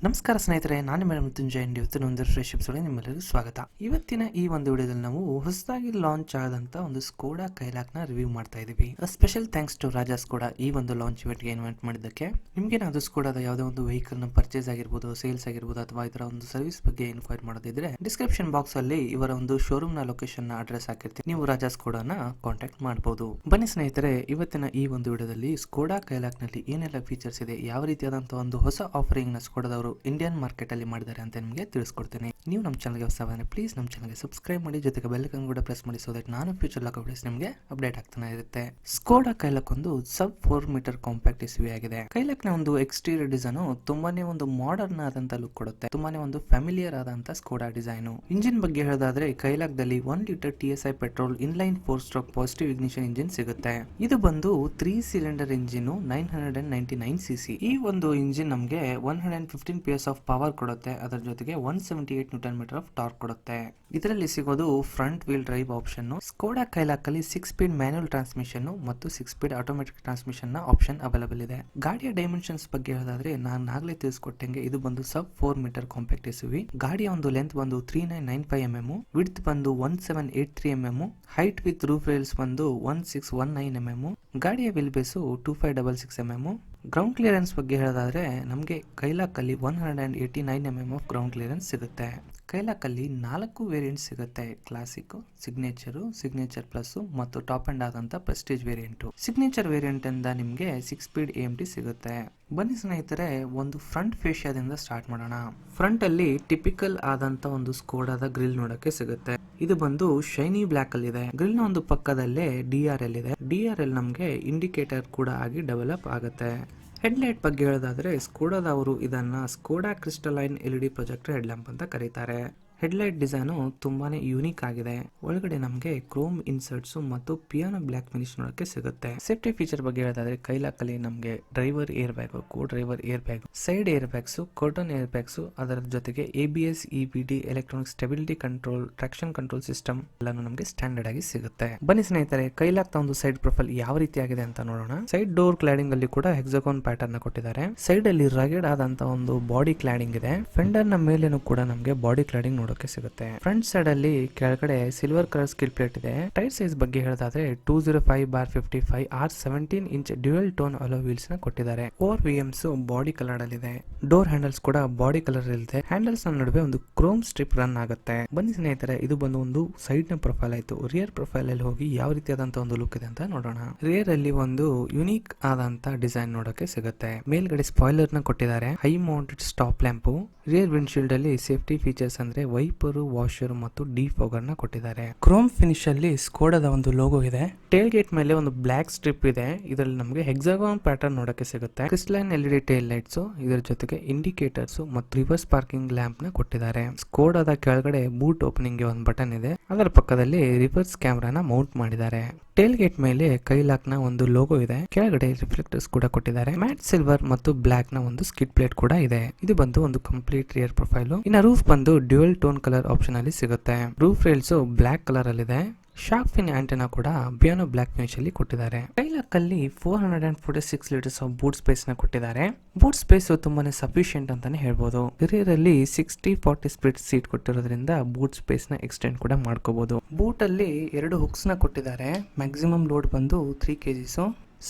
ನಮಸ್ಕಾರ ಸ್ನೇಹಿತರೆ, ನಾನು ಮೇಡಮ್ ಮೃತ್ಯುಂಜಯ. ಇವತ್ತಿನ ಒಂದು ಫ್ರೆಶಿಪ್ಸ್ ನಿಮ್ಮೆಲ್ಲರಿಗೂ ಸ್ವಾಗತ. ಇವತ್ತಿನ ಈ ಒಂದು ವಿಡಿಯೋದಲ್ಲಿ ನಾವು ಹೊಸದಾಗಿ ಲಾಂಚ್ ಆದಂತ ಒಂದು ಸ್ಕೋಡಾ ಕೈಲಾಕ್ ನ ರಿವ್ಯೂ ಮಾಡ್ತಾ ಇದೀವಿ. Special thanks to Raja Skoda ಈ ಒಂದು ಲಾಂಚ್ ಇವೆಂಟ್ ಗೆ ಇನ್ವೈಟ್ ಮಾಡಿದ್ದಕ್ಕೆ. ನಿಮ್ಗೆ ಏನಾದ್ರು ಸ್ಕೋಡಾದ ಯಾವುದೇ ಒಂದು ವೆಹಿಕಲ್ ನ ಪರ್ಚೇಸ್ ಆಗಿರ್ಬೋದು, ಸೇಲ್ಸ್ ಆಗಿರ್ಬೋದು, ಅಥವಾ ಇದರ ಒಂದು ಸರ್ವಿಸ್ ಬಗ್ಗೆ ಇನ್ಕ್ವೈರ್ ಮಾಡೋದಿದ್ರೆ ಡಿಸ್ಕ್ರಿಪ್ಷನ್ ಬಾಕ್ಸ್ ಅಲ್ಲಿ ಇವರ ಒಂದು ಶೋರೂಮ್ ನ ಲೊಕೇಶನ್ ನ ಅಡ್ರೆಸ್ ಹಾಕಿರ್ತೀವಿ. ನೀವು ರಾಜಾ ಸ್ಕೋಡಾನ ಕಾಂಟ್ಯಾಕ್ಟ್ ಮಾಡಬಹುದು. ಬನ್ನಿ ಸ್ನೇಹಿತರೆ, ಇವತ್ತಿನ ಈ ಒಂದು ವಿಡಿಯೋದಲ್ಲಿ ಸ್ಕೋಡಾ ಕೈಲಾಕ್ ನಲ್ಲಿ ಏನೆಲ್ಲ ಫೀಚರ್ಸ್ ಇದೆ, ಯಾವ ರೀತಿಯಾದಂತಹ ಒಂದು ಹೊಸ ಆಫರಿಂಗ್ ನ ಸ್ಕೋಡಾದವರು ಇಂಡಿಯನ್ ಮಾರ್ಕೆಟ್ ಅಲ್ಲಿ ಮಾಡಿದ್ದಾರೆ ಅಂತ ನಿಮಗೆ ತಿಳಿಸ್ಕೊಡ್ತೀನಿ. ನೀವು ನಮ್ಮ ಚಾನಲ್ಗೆ ಹೊಸಬಾದ್ರೆ ಪ್ಲೀಸ್ ನಮ್ಮ ಚಾನಲ್ಗೆ ಸಬ್ಸ್ಕ್ರೈಬ್ ಮಾಡಿ, ಜೊತೆಗೆ ಬೆಲ್ ಐಕಾನ್ ಕೂಡ ಪ್ರೆಸ್ ಮಾಡಿ, ಸೋ ದಟ್ ನಾನು ಫ್ಯೂಚರ್ ಲಾಕ್ ವಿಡಿಯೋಸ್ ನಿಮಗೆ ಅಪ್ಡೇಟ್ ಆಗ್ತಾನೆ ಇರುತ್ತೆ. ಸ್ಕೋಡಾ ಕೈಲಾಕ್ ಒಂದು ಸಬ್ 4 ಮೀಟರ್ ಕಾಂಪ್ಯಾಕ್ಟ್ ಎಸ್ಯುವಿ ಆಗಿದೆ. ಕೈಲಾಕ್ ನ ಒಂದು ಎಕ್ಸ್ಟೀರಿಯರ್ ಡಿಸೈನ್ ತುಂಬಾನೇ ಒಂದು ಮಾಡರ್ನ್ ಆದಂತ ಲುಕ್ ಕೊಡುತ್ತೆ. ತುಂಬಾನೇ ಒಂದು ಫ್ಯಾಮಿಲಿಯರ್ ಆದಂತ ಸ್ಕೋಡಾ ಡಿಸೈನ್. ಇಂಜಿನ್ ಬಗ್ಗೆ ಹೇಳೋದಾದ್ರೆ ಕೈಲಾಕ್ ದಲ್ಲಿ 1 litre TSI petrol inline 4 stroke positive ignition engine ಸಿಗುತ್ತೆ. ಇದು ಬಂದು 3 ಸಿಲಿಂಡರ್ ಇಂಜಿನ್ 999cc. ಈ ಒಂದು ಇಂಜಿನ್ ನಮಗೆ 115 PS ಆಫ್ ಪವರ್ ಕೊಡುತ್ತೆ. ಅದರ ಜೊತೆಗೆ 178 ನ್ಯೂಟನ್ ಮೀಟರ್ ಆಫ್ ಟಾರ್ಕ್ ಕೊಡುತ್ತೆ. ಇದರಲ್ಲಿ ಸಿಗೋದು front wheel drive option. Skoda Kylaq ಅಲ್ಲಿ 6 ಸ್ಪೀಡ್ ಮ್ಯಾನ್ಯುಯಲ್ ಟ್ರಾನ್ಸ್ಮಿಷನ್ ಮತ್ತು 6 ಸ್ಪೀಡ್ ಆಟೋಮೆಟಿಕ್ ಟ್ರಾನ್ಸ್ಮಿಷನ್ ನ ಆಪ್ಷನ್ ಅವೈಲೇಬಲ್ ಇದೆ. ಗಾಡಿಯ ಡೈಮೆನ್ಷನ್ಸ್ ಬಗ್ಗೆ ಹೇಳೋದಾದ್ರೆ ನಾನು ಆಗ್ಲೇ ತಿಳಿಸ್ಕೊಟ್ಟಂಗೆ ಇದು ಬಂದು ಸಬ್ 4 ಮೀಟರ್ ಕಾಂಪ್ಯಾಕ್ಟ್ ಎಸ್ಯುವಿ. ಗಾಡಿಯ ಒಂದು ಲೆಂತ್ ಬಂದು 3995 mm, ವಿಡ್ತ್ ಬಂದು 1783 mm, height with roof rails ಬಂದು 1619 mm, ಗಾಡಿಯ ವೀಲ್ ಬೇಸು 2566 mm. ಗ್ರೌಂಡ್ ಕ್ಲಿಯರೆನ್ಸ್ ಬಗ್ಗೆ ಹೇಳೋದಾದ್ರೆ ನಮಗೆ ಕೈಲಾಕ್ ಅಲ್ಲಿ 189 mm ಆಫ್ ಗ್ರೌಂಡ್ ಕ್ಲಿಯರೆನ್ಸ್ ಸಿಗುತ್ತೆ. ಕೈಲಾಕ್ ಅಲ್ಲಿ 4 ವೇರಿಯಂಟ್ ಸಿಗುತ್ತೆ: ಕ್ಲಾಸಿಕ್, ಸಿಗ್ನೇಚರ್ ಪ್ಲಸ್ ಮತ್ತು ಟಾಪ್ ಅಂಡ್ ಆದಂತ ಪ್ರೆಸ್ಟೀಜ್ ವೇರಿಯಂಟ್. ಸಿಗ್ನೇಚರ್ ವೇರಿಯಂಟ್ ಇಂದ ನಿಮಗೆ 6 ಸ್ಪೀಡ್ AMT ಸಿಗುತ್ತೆ. ಬನ್ನಿ ಸ್ನೇಹಿತರೆ, ಒಂದು ಫ್ರಂಟ್ ಫೇಶಿಯಾದಿಂದ ಸ್ಟಾರ್ಟ್ ಮಾಡೋಣ. ಫ್ರಂಟ್ ಅಲ್ಲಿ ಟಿಪಿಕಲ್ ಆದಂತ ಒಂದು ಸ್ಕೋಡಾದ ಗ್ರಿಲ್ ನೋಡಕ್ಕೆ ಸಿಗುತ್ತೆ. ಇದು ಬಂದು ಶೈನಿ ಬ್ಲಾಕ್ ಅಲ್ಲಿ ಇದೆ. ಗ್ರಿಲ್ ನ ಒಂದು ಪಕ್ಕದಲ್ಲೇ DRL ಇದೆ. DRL ನಮಗೆ ಇಂಡಿಕೇಟರ್ ಕೂಡ ಆಗಿ ಡೆವಲಪ್ ಆಗುತ್ತೆ. ಹೆಡ್ಲೈಟ್ ಬಗ್ಗೆ ಹೇಳೋದಾದ್ರೆ ಸ್ಕೋಡಾದವರು ಇದನ್ನ Skoda crystalline LED projector headlamp ಅಂತ ಕರೀತಾರೆ. ಹೆಡ್ಲೈಟ್ ಡಿಸೈನ್ ತುಂಬಾನೇ ಯೂನಿಕ್ ಆಗಿದೆ. ಒಳಗಡೆ ನಮಗೆ ಕ್ರೋಮ್ ಇನ್ಸರ್ಟ್ಸ್ ಮತ್ತು ಪಿಯಾನೋ ಬ್ಲಾಕ್ ಫಿನಿಶ್ ನೋಡಕ್ಕೆ ಸಿಗುತ್ತೆ. ಸೇಫ್ಟಿ ಫೀಚರ್ ಬಗ್ಗೆ ಹೇಳೋದಾದ್ರೆ ಕೈಲಾಕ್ ಅಲ್ಲಿ ನಮಗೆ driver air bag, co driver air bag, side air bags, curtain air bags, ಅದರ ಜೊತೆಗೆ ABS, EBD, electronic stability control, traction control system ಎಲ್ಲಾನು ನಮಗೆ ಸ್ಟ್ಯಾಂಡರ್ಡ್ ಆಗಿ ಸಿಗುತ್ತೆ. ಬನ್ನಿ ಸ್ನೇಹಿತರೆ, ಕೈಲಾಕ್ ಒಂದು ಸೈಡ್ ಪ್ರೊಫೈಲ್ ಯಾವ ರೀತಿಯಾಗಿದೆ ಅಂತ ನೋಡೋಣ. ಸೈಡ್ ಡೋರ್ ಕ್ಲಾಡಿಂಗ್ ಅಲ್ಲಿ ಕೂಡ ಹೆಕ್ಸಾಗಾನ್ ಪ್ಯಾಟರ್ನ್ ನ ಕೊಟ್ಟಿದ್ದಾರೆ. ಸೈಡ್ ಅಲ್ಲಿ ರಗೆಡ್ ಆದಂತ ಒಂದು ಬಾಡಿ ಕ್ಲಾಡಿಂಗ್ ಇದೆ. ಫೆಂಡರ್ ನ ಮೇಲೇನು ಕೂಡ ನಮಗೆ ಬಾಡಿ ಕ್ಲಾಡಿಂಗ್ ಸಿಗುತ್ತೆ. ಫ್ರಂಟ್ ಸೈಡ್ ಅಲ್ಲಿ ಕೆಳಗಡೆ ಸಿಲ್ವರ್ ಕಲರ್ ಸ್ಕಿಡ್ ಪ್ಲೇಟ್ ಇದೆ. ಟೈರ್ ಸೈಜ್ ಬಗ್ಗೆ ಹೇಳೋದಾದ್ರೆ 205/55 R17 inch dual tone hello wheels ನ ಕೊಟ್ಟಿದ್ದಾರೆ. 4 VMs ಬಾಡಿ ಕಲರ್ ಅಲ್ಲಿ ಇದೆ. ಡೋರ್ ಹ್ಯಾಂಡಲ್ಸ್ ಕೂಡ ಬಾಡಿ ಕಲರ್ ಇದೆ. ಹ್ಯಾಂಡಲ್ಸ್ ನ ನಡುವೆ ಒಂದು ಕ್ರೋಮ್ ಸ್ಟ್ರಿಪ್ ರನ್ ಆಗುತ್ತೆ. ಬನ್ನಿ ಸ್ನೇಹಿತರೆ, ಇದು ಬಂದು ಒಂದು ಸೈಡ್ ನ ಪ್ರೊಫೈಲ್ ಆಯ್ತು. ರಿಯರ್ ಪ್ರೊಫೈಲ್ ಅಲ್ಲಿ ಹೋಗಿ ಯಾವ ರೀತಿಯಾದಂತ ಒಂದು ಲುಕ್ ಇದೆ ಅಂತ ನೋಡೋಣ. ರಿಯರ್ ಅಲ್ಲಿ ಒಂದು ಯುನೀಕ್ ಆದಂತ ಡಿಸೈನ್ ನೋಡಕ್ಕೆ ಸಿಗುತ್ತೆ. ಮೇಲ್ಗಡೆ ಸ್ಪಾಯ್ಲರ್ ನ ಕೊಟ್ಟಿದ್ದಾರೆ. High mounted stop lamp. Rear windshield ಅಲ್ಲಿ ಸೇಫ್ಟಿ ಫೀಚರ್ಸ್ ಅಂದ್ರೆ ವೈಪರ್, ವಾಷರ್ ಮತ್ತು ಡಿಫಾಗರ್ ನ ಕೊಟ್ಟಿದ್ದಾರೆ. ಕ್ರೋಮ್ ಫಿನಿಶ್ ಅಲ್ಲಿ ಸ್ಕೋಡಾದ ಒಂದು ಲೋಗೋ ಇದೆ. ಟೇಲ್ ಗೇಟ್ ಮೇಲೆ ಒಂದು ಬ್ಲಾಕ್ ಸ್ಟ್ರಿಪ್ ಇದೆ. ಇದರಲ್ಲಿ ನಮಗೆ ಹೆಕ್ಸಾಗಾನ್ ಪ್ಯಾಟರ್ನ್ ನೋಡಕ್ಕೆ ಸಿಗುತ್ತೆ. ಕ್ರಿಸ್ಟಲೈನ್ LED ಟೇಲ್ ಲೈಟ್ಸ್, ಇದರ ಜೊತೆಗೆ ಇಂಡಿಕೇಟರ್ಸ್ ಮತ್ತು ರಿವರ್ಸ್ ಪಾರ್ಕಿಂಗ್ ಲ್ಯಾಂಪ್ ನ ಕೊಟ್ಟಿದ್ದಾರೆ. ಸ್ಕೋಡಾದ ಕೆಳಗಡೆ ಬೂಟ್ ಓಪನಿಂಗ್ ಗೆ ಒಂದು ಬಟನ್ ಇದೆ. ಅದರ ಪಕ್ಕದಲ್ಲಿ ರಿವರ್ಸ್ ಕ್ಯಾಮೆರಾನ ಮೌಂಟ್ ಮಾಡಿದ್ದಾರೆ. ಟೇಲ್ ಗೇಟ್ ಮೇಲೆ ಕೈಲಾಕ್ ನ ಒಂದು ಲೋಗೋ ಇದೆ. ಕೆಳಗಡೆ ರಿಫ್ಲೆಕ್ಟರ್ಸ್ ಕೂಡ ಕೊಟ್ಟಿದ್ದಾರೆ. ಮ್ಯಾಟ್ ಸಿಲ್ವರ್ ಮತ್ತು ಬ್ಲಾಕ್ ನ ಒಂದು ಸ್ಕಿಡ್ ಪ್ಲೇಟ್ ಕೂಡ ಇದೆ. ಇದು ಬಂದು ಒಂದು ಕಂಪ್ಲೀಟ್ ರಿಯರ್ ಪ್ರೊಫೈಲ್. ಇನ್ನು ರೂಫ್ ಬಂದು ಡ್ಯುಯಲ್ ಟೋನ್ ಕಲರ್ ಆಪ್ಷನ್ ಅಲ್ಲಿ ಸಿಗುತ್ತೆ. ರೂಫ್ ರೈಲ್ಸ್ ಬ್ಲಾಕ್ ಕಲರ್ ಅಲ್ಲಿ ಇದೆ. ಶಾರ್ಕ್ ಫಿನ್ ಆಂಟೆನಾ ಕೂಡ ಪಿಯಾನೋ ಬ್ಲಾಕ್ ಫಿನಿಶ್ ಅಲ್ಲಿ ಕೊಟ್ಟಿದ್ದಾರೆ. ಕೈಲಾಕ್ ಅಲ್ಲಿ 446 ಲೀಟರ್ಸ್ ಆಫ್ ಬೂಟ್ ಸ್ಪೇಸ್ ನ ಕೊಟ್ಟಿದ್ದಾರೆ. ಬೂಟ್ ಸ್ಪೇಸ್ ತುಂಬಾನೇ ಸಫಿಶಿಯಂಟ್ ಅಂತಾನೆ ಹೇಳ್ಬೋದು. ರಿಯರ್ ಅಲ್ಲಿ 60/40 ಸ್ಪ್ಲಿಟ್ ಸೀಟ್ ಕೊಟ್ಟಿರೋದ್ರಿಂದ ಬೂಟ್ ಸ್ಪೇಸ್ ನ ಎಕ್ಸ್ಟೆಂಡ್ ಕೂಡ ಮಾಡ್ಕೋಬಹುದು. ಬೂಟ್ ಅಲ್ಲಿ 2 ಹುಕ್ಸ್ ನ ಕೊಟ್ಟಿದ್ದಾರೆ. ಮ್ಯಾಕ್ಸಿಮಮ್ ಲೋಡ್ ಬಂದು 3 kgs.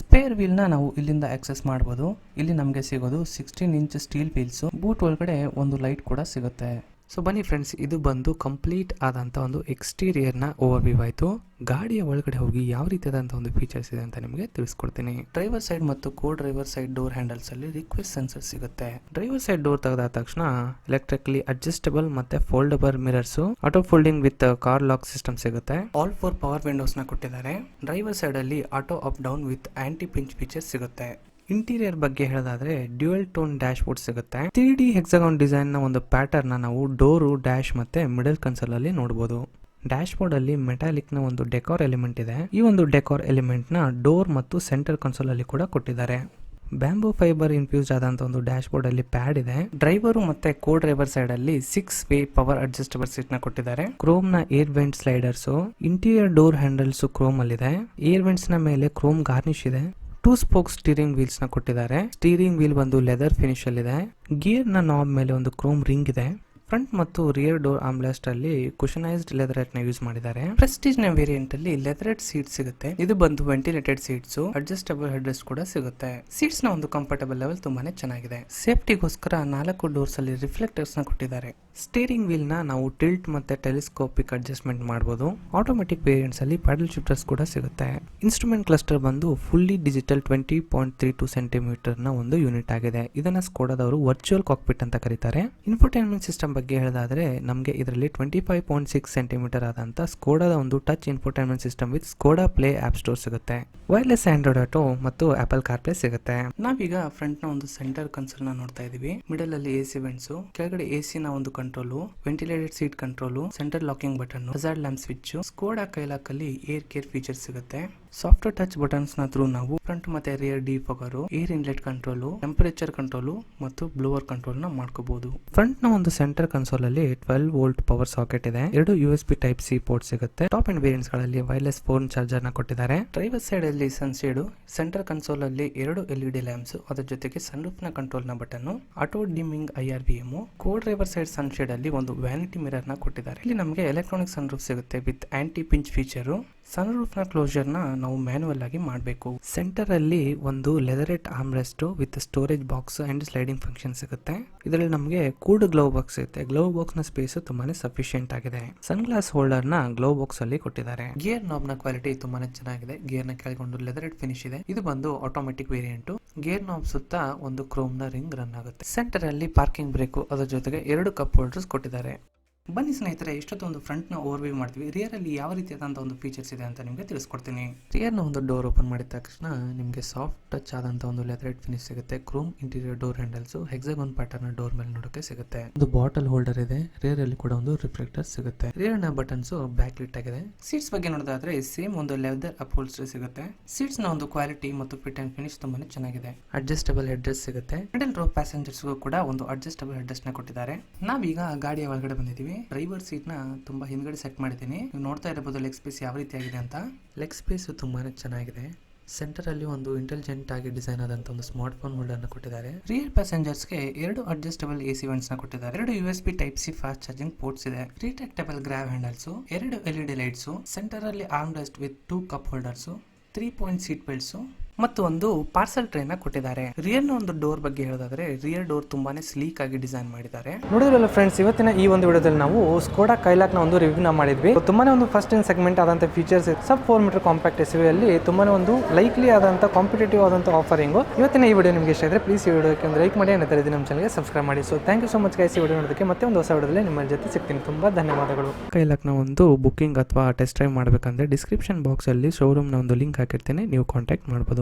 ಸ್ಪೇರ್ ವೀಲ್ ನ ನಾವು ಇಲ್ಲಿಂದ ಆಕ್ಸೆಸ್ ಮಾಡಬಹುದು. ಇಲ್ಲಿ ನಮಗೆ ಸಿಗೋದು 16 ಇಂಚ್ ಸ್ಟೀಲ್ ವೀಲ್ಸ್. ಬೂಟ್ ಒಳಗಡೆ ಒಂದು ಲೈಟ್ ಕೂಡ ಸಿಗುತ್ತೆ. ಸೊ ಬನ್ನಿ ಫ್ರೆಂಡ್ಸ್, ಇದು ಬಂದು ಕಂಪ್ಲೀಟ್ ಆದಂತ ಒಂದು ಎಕ್ಸ್ಟೀರಿಯರ್ ನ ಓವರ್ ವ್ಯೂ ಆಯ್ತು. ಗಾಡಿಯ ಒಳಗಡೆ ಹೋಗಿ ಯಾವ ರೀತಿಯಾದಂತಹ ಒಂದು ಫೀಚರ್ಸ್ ಇದೆ ಅಂತ ನಿಮಗೆ ತಿಳಿಸ್ಕೊಡ್ತೀನಿ. ಡ್ರೈವರ್ ಸೈಡ್ ಮತ್ತು co driver side door handles ಅಲ್ಲಿ ರಿಕ್ವೆಸ್ಟ್ ಸೆನ್ಸರ್ ಸಿಗುತ್ತೆ. ಡ್ರೈವರ್ ಸೈಡ್ ಡೋರ್ ತೆಗೆದ ತಕ್ಷಣ ಎಲೆಕ್ಟ್ರಿಕಲಿ ಅಡ್ಜಸ್ಟಬಲ್ ಮತ್ತೆ foldable mirrors, auto folding with car lock system ಸಿಗುತ್ತೆ. ಆಲ್ 4 ಪವರ್ ವಿಂಡೋಸ್ ನ ಕೊಟ್ಟಿದ್ದಾರೆ. ಡ್ರೈವರ್ ಸೈಡ್ ಅಲ್ಲಿ auto up down with anti pinch features ಸಿಗುತ್ತೆ. ಇಂಟೀರಿಯರ್ ಬಗ್ಗೆ ಹೇಳೋದಾದ್ರೆ ಡ್ಯುಯಲ್ ಟೋನ್ ಡ್ಯಾಶ್ ಬೋರ್ಡ್ ಸಿಗುತ್ತೆ. 3D ಹೆಕ್ಸಾಗಾನ್ ಡಿಸೈನ್ ನ ಒಂದು ಪ್ಯಾಟರ್ನ್ ನಾವು ಡೋರು, ಡ್ಯಾಶ್ ಮತ್ತೆ ಮಿಡಲ್ ಕನ್ಸೋಲ್ ಅಲ್ಲಿ ನೋಡಬಹುದು. ಡ್ಯಾಶ್ ಬೋರ್ಡ್ ಅಲ್ಲಿ ಮೆಟಾಲಿಕ್ ನ ಒಂದು ಡೆಕೋರ್ ಎಲಿಮೆಂಟ್ ಇದೆ. ಈ ಒಂದು ಡೆಕೋರ್ ಎಲಿಮೆಂಟ್ ನ ಡೋರ್ ಮತ್ತು ಸೆಂಟರ್ ಕನ್ಸೋಲ್ ಅಲ್ಲಿ ಕೂಡ ಕೊಟ್ಟಿದ್ದಾರೆ. ಬ್ಯಾಂಬೂ ಫೈಬರ್ ಇನ್ಫ್ಯೂಸ್ ಆದಂತ ಒಂದು ಡ್ಯಾಶ್ ಬೋರ್ಡ್ ಅಲ್ಲಿ ಪ್ಯಾಡ್ ಇದೆ. ಡ್ರೈವರ್ ಮತ್ತೆ ಕೋ ಡ್ರೈವರ್ ಸೈಡ್ ಅಲ್ಲಿ 6 ವೇ ಪವರ್ ಅಡ್ಜಸ್ಟಬಲ್ ಸೀಟ್ ನ ಕೊಟ್ಟಿದ್ದಾರೆ. ಕ್ರೋಮ್ ನ air vent sliders, interior door handles Chrome ಅಲ್ಲಿ ಇದೆ. ಏರ್ ವೆಂಟ್ಸ್ ನ ಮೇಲೆ ಕ್ರೋಮ್ ಗಾರ್ನಿಶ್ ಇದೆ. 2 ಸ್ಪೋಕ್ ಸ್ಟೀರಿಂಗ್ ವೀಲ್ಸ್ ನ ಕೊಟ್ಟಿದ್ದಾರೆ. ಸ್ಟೀರಿಂಗ್ ವೀಲ್ ಬಂದು ಲೆದರ್ ಫಿನಿಶ್ ಅಲ್ಲಿ ಇದೆ. ಗೇರ್ ನ ನಾಬ್ ಮೇಲೆ ಒಂದು ಕ್ರೋಮ್ ರಿಂಗ್ ಇದೆ. ಫ್ರಂಟ್ ಮತ್ತು ರಿಯರ್ ಡೋರ್ ಆಮ್ರೆಸ್ಟ್ ಅಲ್ಲಿ ಕುಶನೈಸ್ಡ್ ಲೆದರೇಟ್ ನ ಯೂಸ್ ಮಾಡಿದ್ದಾರೆ. ಪ್ರೆಸ್ಟೀಜ್ ನ ವೇರಿಯಂಟ್ ಅಲ್ಲಿ ಲೆದರೇಟ್ ಸೀಟ್ ಸಿಗುತ್ತೆ. ಇದು ಬಂದು ventilated seats, adjustable head rest ಕೂಡ ಸಿಗುತ್ತೆ. ಸೀಟ್ಸ್ ನ ಒಂದು ಕಂಫರ್ಟಬಲ್ ಲೆವೆಲ್ ತುಂಬಾನೇ ಚೆನ್ನಾಗಿದೆ. ಸೇಫ್ಟಿಗೋಸ್ಕರ 4 ಡೋರ್ಸ್ ಅಲ್ಲಿ ರಿಫ್ಲೆಕ್ಟರ್ಸ್ ನ ಕೊಟ್ಟಿದ್ದಾರೆ. ಸ್ಟೀರಿಂಗ್ ವೀಲ್ ನ ನಾವು ಟಿಲ್ಟ್ ಮತ್ತೆ ಟೆಲಿಸ್ಕೋಪಿಕ್ ಅಡ್ಜಸ್ಟ್ಮೆಂಟ್ ಮಾಡಬಹುದು. ಆಟೋಮೆಟಿಕ್ ವೇರಿಯಂಟ್ಸ್ ಅಲ್ಲಿ ಪ್ಯಾಡಲ್ ಶಿಫ್ಟರ್ಸ್ ಕೂಡ ಸಿಗುತ್ತೆ. ಇನ್ಸ್ಟ್ರೂಮೆಂಟ್ ಕ್ಲಸ್ಟರ್ ಬಂದು ಫುಲ್ಲಿ ಡಿಜಿಟಲ್ 20.32 ಸೆಂಟಿಮೀಟರ್ ನ ಒಂದು ಯೂನಿಟ್ ಆಗಿದೆ. ಇದನ್ನ ಸ್ಕೋಡಾದವರು ವರ್ಚುವಲ್ ಕಾಕ್ಪಿಟ್ ಅಂತ ಕರೀತಾರೆ. ಇನ್ಫೋಟೈನ್ಮೆಂಟ್ ಸಿಸ್ಟಮ್ ಬಗ್ಗೆ ಹೇಳೋದಾದ್ರೆ ನಮಗೆ ಇದರಲ್ಲಿ 25.6 ಸೆಂಟಿಮೀಟರ್ ಆದಂತ ಸ್ಕೋಡಾದ ಒಂದು touch infotainment system with Skoda play app store ಸಿಗುತ್ತೆ. ವೈರ್ಲೆಸ್ ಆಂಡ್ರಾಯ್ಡ್ ಆಟೋ ಮತ್ತು ಆಪಲ್ ಕಾರ್ಪ್ಲೇ ಸಿಗುತ್ತೆ. ನಾವೀಗ ಫ್ರಂಟ್ ನ ಒಂದು ಸೆಂಟರ್ ಕನ್ಸೋಲ್ ನ ನೋಡ್ತಾ ಇದೀವಿ. ಮಿಡಲ್ ಅಲ್ಲಿ ಎಸಿ ವೆಂಟ್ಸ್, ಕೆಳಗಡೆ ಎಸಿ ನ ಒಂದು control, ventilated seat control, center locking button, hazard lamp switch, Skoda Kylaq ಅಲ್ಲಿ ಏರ್ ಕೇರ್ ಫೀಚರ್ ಸಿಗುತ್ತೆ. ಸಾಫ್ಟ್ವೇರ್ ಟಚ್ ಬಟನ್ಸ್ ನ ಥ್ರೂ ನಾವು ಫ್ರಂಟ್ ಮತ್ತೆ rear defogger, air inlet control, temperature control ಮತ್ತು ಬ್ಲೋವರ್ ಕಂಟ್ರೋಲ್ ನ ಮಾಡ್ಕೋಬಹುದು. ಫ್ರಂಟ್ ನ ಒಂದು ಸೆಂಟರ್ ಕನ್ಸೋಲ್ ಅಲ್ಲಿ 12 ವೋಲ್ಟ್ ಪವರ್ ಸಾಕೆಟ್ ಇದೆ. 2 USB ಟೈಪ್ ಸಿ ಪೋರ್ಟ್ ಸಿಗುತ್ತೆ. ಟಾಪ್ ಅಂಡ್ ವೇರಿಯಂಟ್ಸ್ ಗಳಲ್ಲಿ ವೈರ್ಲೆಸ್ ಫೋನ್ ಚಾರ್ಜರ್ ನ ಕೊಟ್ಟಿದ್ದಾರೆ. ಡ್ರೈವರ್ ಸೈಡ್ ಅಲ್ಲಿ ಸನ್ಶೇಡ್, ಸೆಂಟರ್ ಕನ್ಸೋಲ್ ಅಲ್ಲಿ 2 LED ಲ್ಯಾಂಪ್ಸ್, ಅದರ ಜೊತೆಗೆ ಸನ್ರೂಫ್ ನ ಕಂಟ್ರೋಲ್ ನ button, auto dimming IRVM, co driver side sunshade ಅಲ್ಲಿ ಒಂದು ವ್ಯಾನಿಟಿ ಮಿರರ್ ನ ಕೊಟ್ಟಿದ್ದಾರೆ. ಇಲ್ಲಿ ನಮಗೆ ಎಲೆಕ್ಟ್ರಾನಿಕ್ ಸನ್ರೂಫ್ ಸಿಗುತ್ತೆ with anti pinch feature. Sunroof ನ ಕ್ಲೋಸರ್ ನ ನಾವು ಮ್ಯಾನುವಲ್ ಆಗಿ ಮಾಡಬೇಕು. ಸೆಂಟರ್ ಅಲ್ಲಿ ಒಂದು leatherette armrest with storage box and sliding function ಸಿಗುತ್ತೆ. ಇದರಲ್ಲಿ ನಮಗೆ ಕೂಡ್ ಗ್ಲೌ ಬಾಕ್ಸ್ ಇರುತ್ತೆ. ಗ್ಲೌ ಬಾಕ್ಸ್ ನ ಸ್ಪೇಸ್ ತುಂಬಾನೇ ಸಫಿಶಿಯಂಟ್ ಆಗಿದೆ. ಸನ್ ಗ್ಲಾಸ್ ಹೋಲ್ಡರ್ ನ ಗ್ಲೌ ಬಾಕ್ಸ್ ಅಲ್ಲಿ ಕೊಟ್ಟಿದ್ದಾರೆ. ಗೇರ್ ನಾಬ್ ನ ಕ್ವಾಲಿಟಿ ತುಂಬಾನೇ ಚೆನ್ನಾಗಿದೆ. ಗೇರ್ ನ ಕೆಳಗೊಂಡು ಲೆದರೇಟ್ ಫಿನಿಶ್ ಇದೆ. ಇದು ಬಂದು ಆಟೋಮೆಟಿಕ್ ವೇರಿಯಂಟ್. ಗೇರ್ ನಾಬ್ ಸುತ್ತ ಒಂದು ಕ್ರೋಮ್ ನ ರಿಂಗ್ ರನ್ ಆಗುತ್ತೆ. ಸೆಂಟರ್ ಅಲ್ಲಿ ಪಾರ್ಕಿಂಗ್ ಬ್ರೇಕ್, ಅದರ ಜೊತೆಗೆ 2 ಕಪ್ ಹೋಲ್ಡರ್ಸ್ ಕೊಟ್ಟಿದ್ದಾರೆ. ಬನ್ನಿ ಸ್ನೇಹಿತರೆ, ಇಷ್ಟೊಂದು ಫ್ರಂಟ್ ನ ಓವರ್ ವ್ಯೂ ಮಾಡ್ತೀವಿ. ರಿಯರ್ ಅಲ್ಲಿ ಯಾವ ರೀತಿಯಾದಂತ ಒಂದು ಫೀಚರ್ಸ್ ಇದೆ ಅಂತ ನಿಮಗೆ ತಿಳಿಸ್ಕೊಡ್ತೀನಿ. ರಿಯರ್ ನ ಒಂದು ಡೋರ್ ಓಪನ್ ಮಾಡಿದ ತಕ್ಷಣ ನಿಮಗೆ ಸಾಫ್ಟ್ ಟಚ್ ಆದಂತ ಒಂದು ಲೆದರೇಟ್ ಫಿನಿಶ್ ಸಿಗುತ್ತೆ. Chrome interior door handles, hexagon pattern door ಮೇಲೆ ನೋಡೋಕೆ ಸಿಗುತ್ತೆ. ಒಂದು ಬಾಟಲ್ ಹೋಲ್ಡರ್ ಇದೆ. ರಿಯರ್ ಅಲ್ಲಿ ಕೂಡ ಒಂದು ರಿಫ್ಲೆಕ್ಟರ್ ಸಿಗುತ್ತೆ. ರಿಯರ್ ನ ಬಟನ್ಸ್ ಬ್ಯಾಕ್ ಲಿಟ್ ಆಗಿದೆ. ಸೀಟ್ಸ್ ಬಗ್ಗೆ ನೋಡೋದಾದ್ರೆ ಸೇಮ್ ಒಂದು ಲೆದರ್ ಅಪ್ಹೋಲ್ಸ್ಟರಿ ಸಿಗುತ್ತೆ. ಸೀಟ್ಸ್ ನ ಒಂದು ಕ್ವಾಲಿಟಿ ಮತ್ತು ಫಿಟ್ ಅಂಡ್ ಫಿನಿಶ್ ತುಂಬಾನೇ ಚೆನ್ನಾಗಿದೆ. ಅಡ್ಜಸ್ಟಬಲ್ ಹೆಡ್ ರೆಸ್ಟ್ ಸಿಗುತ್ತೆ. ಮಿಡಲ್ ರೋ ಪ್ಯಾಸೆಂಜರ್ಸ್ ಕೂಡ ಒಂದು ಅಡ್ಜಸ್ಟಬಲ್ ಹೆಡ್ ರೆಸ್ಟ್ ನ ಕೊಟ್ಟಿದ್ದಾರೆ. ನಾವೀಗ ಗಾಡಿಯ ಒಳಗಡೆ ಬಂದಿದ್ದೀವಿ. ಡ್ರೈವರ್ ಸೀಟ್ ನ ತುಂಬಾ ಹಿಂದ್ಗಡೆ ಸೆಟ್ ಮಾಡಿದ್ದೀನಿ. ನೀವು ನೋಡ್ತಾ ಇರಬಹುದು ಲೆಗ್ ಸ್ಪೇಸ್ ಯಾವ ರೀತಿ ಆಗಿದೆ ಅಂತ. ಲೆಗ್ ಸ್ಪೇಸ್ ತುಂಬಾನೇ ಚೆನ್ನಾಗಿದೆ. ಸೆಂಟರ್ ಅಲ್ಲಿ ಒಂದು ಇಂಟೆಲಿಜೆಂಟ್ ಆಗಿ ಡಿಸೈನ್ ಆದಂತ ಒಂದು ಸ್ಮಾರ್ಟ್ ಫೋನ್ ಹೋಲ್ಡರ್ ನ ಕೊಟ್ಟಿದ್ದಾರೆ. ರಿಯರ್ ಪ್ಯಾಸೆಂಜರ್ಸ್ ಗೆ 2 ಅಡ್ಜಸ್ಟಬಲ್ AC ವೆಂಟ್ಸ್ ನ ಕೊಟ್ಟಿದ್ದಾರೆ. 2 USB type C fast charging ports ಇದೆ. Retractable grab handles, 2 LED lights, center ಅಲ್ಲಿ arm rest with 2 cup holders, 3 point seat belts ಮತ್ತು ಒಂದು ಪಾರ್ಸಲ್ ಟ್ರೇ ನ ಕೊಟ್ಟಿದ್ದಾರೆ. ರಿಯರ್ ನ ಒಂದು ಡೋರ್ ಬಗ್ಗೆ ಹೇಳೋದಾದ್ರೆ ರಿಯರ್ ಡೋರ್ ತುಂಬಾನೇ ಸ್ಲೀಕ್ ಆಗಿ ಡಿಸೈನ್ ಮಾಡಿದ್ದಾರೆ. ನೋಡಿದ್ರಲ್ಲ ಫ್ರೆಂಡ್ಸ್, ಇವತ್ತಿನ ಈ ಒಂದು ವಿಡಿಯೋದಲ್ಲಿ ನಾವು ಸ್ಕೋಡಾ ಕೈಲಾಕ್ ನ ಒಂದು ರಿವ್ಯೂ ನ ಮಾಡಿದ್ವಿ. ತುಂಬಾನೇ ಒಂದು ಫಸ್ಟ್ ಇನ್ ಸೆಗ್ಮೆಂಟ್ ಆದಂತ ಫೀಚರ್ಸ್, ಸಬ್ 4 ಮೀಟರ್ ಕಾಂಪ್ಯಾಕ್ಟ್ SUV ಅಲ್ಲಿ ತುಂಬಾನೇ ಒಂದು ಲೈಕ್ಲಿ ಆದಂತ ಕಾಂಪಿಟೇಟಿವ್ ಆದಂತ ಆಫರಿಂಗ್. ಇವತ್ತಿನ ಈ ವಿಡಿಯೋ ನಿಮಗೆ ಇಷ್ಟ ಇದ್ರೆ ಪ್ಲೀಸ್ ಈ ವಿಡಿಯೋಕ್ಕೆ ಒಂದು ಲೈಕ್ ಮಾಡಿ, ನಂತರ ನಮ್ಮ ಚಾನಲ್ಗೆ ಸಬ್ಸ್ಕ್ರೈಬ್ ಮಾಡಿ. So thank you so much guys ಈ ವಿಡಿಯೋ ನೋಡೋದಕ್ಕೆ. ಮತ್ತೆ ಒಂದು ಹೊಸ ವಿಡಿಯೋದಲ್ಲಿ ನಿಮ್ಮ ಜೊತೆ ಸಿಗ್ತೀನಿ. ತುಂಬಾ ಧನ್ಯವಾದಗಳು. ಕೈಲಾಕ್ ನ ಒಂದು ಬುಕಿಂಗ್ ಅಥವಾ ಟೆಸ್ಟ್ ಡ್ರೈವ್ ಮಾಡಬೇಕಂದ್ರೆ ಡಿಸ್ಕ್ರಿಪ್ಷನ್ ಬಾಕ್ಸ್ ಅಲ್ಲಿ ಶೋರೂಮ್ ನ ಒಂದು ಲಿಂಕ್ ಹಾಕಿರ್ತೀನಿ, ನೀವು ಕಾಂಟ್ಯಾಕ್ಟ್ ಮಾಡಬಹುದು.